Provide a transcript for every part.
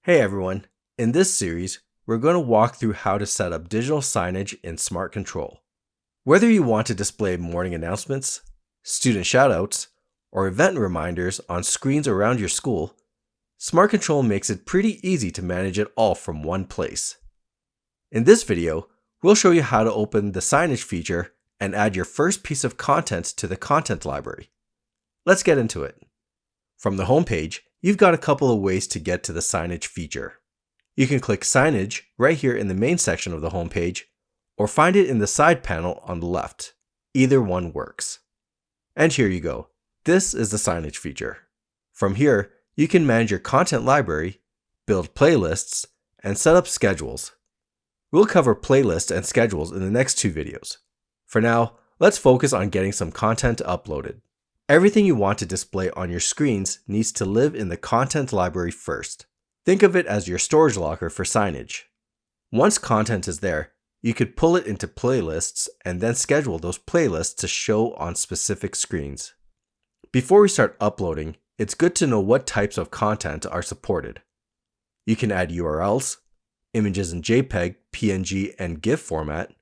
Hey everyone, in this series, we're going to walk through how to set up digital signage in Smart Control. Whether you want to display morning announcements, student shoutouts, or event reminders on screens around your school, Smart Control makes it pretty easy to manage it all from one place. In this video, we'll show you how to open the Signage feature and add your first piece of content to the content library. Let's get into it. From the home page, you've got a couple of ways to get to the Signage feature. You can click Signage right here in the main section of the home page, or find it in the side panel on the left. Either one works. And here you go. This is the Signage feature. From here, you can manage your content library, build playlists, and set up schedules. We'll cover playlists and schedules in the next two videos. For now, let's focus on getting some content uploaded. Everything you want to display on your screens needs to live in the content library first. Think of it as your storage locker for signage. Once content is there, you could pull it into playlists and then schedule those playlists to show on specific screens. Before we start uploading, it's good to know what types of content are supported. You can add URLs, images in JPEG, PNG, and GIF format,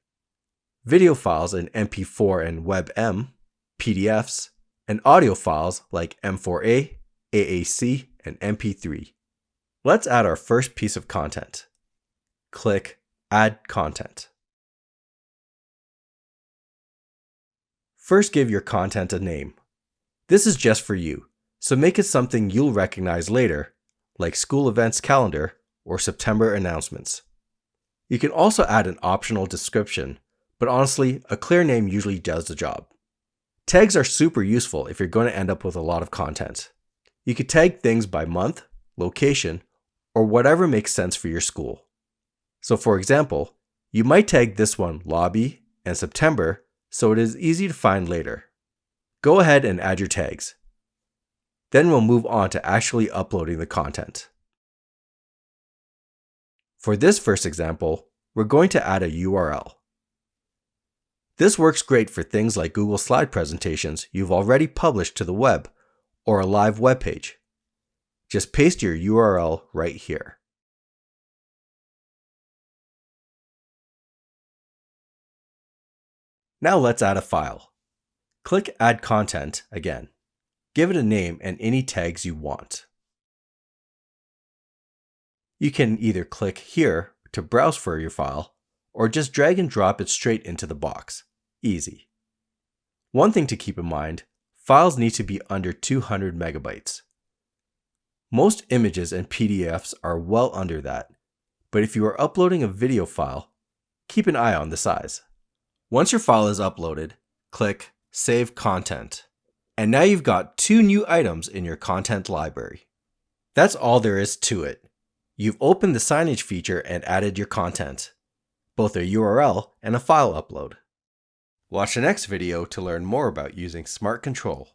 video files in MP4 and WebM, PDFs, and audio files like M4A, AAC, and MP3. Let's add our first piece of content. Click Add Content. First, give your content a name. This is just for you, so make it something you'll recognize later, like School Events Calendar or September Announcements. You can also add an optional description, but honestly, a clear name usually does the job. Tags are super useful if you're going to end up with a lot of content. You could tag things by month, location, or whatever makes sense for your school. So for example, you might tag this one Lobby and September so it is easy to find later. Go ahead and add your tags. Then we'll move on to actually uploading the content. For this first example, we're going to add a URL. This works great for things like Google Slide presentations you've already published to the web or a live web page. Just paste your URL right here. Now let's add a file. Click Add Content again. Give it a name and any tags you want. You can either click here to browse for your file, or just drag and drop it straight into the box. Easy. One thing to keep in mind, files need to be under 200 megabytes. Most images and PDFs are well under that, but if you are uploading a video file, keep an eye on the size. Once your file is uploaded, click Save Content. And now you've got two new items in your content library. That's all there is to it. You've opened the Signage feature and added your content, both a URL and a file upload. Watch the next video to learn more about using Smart Control.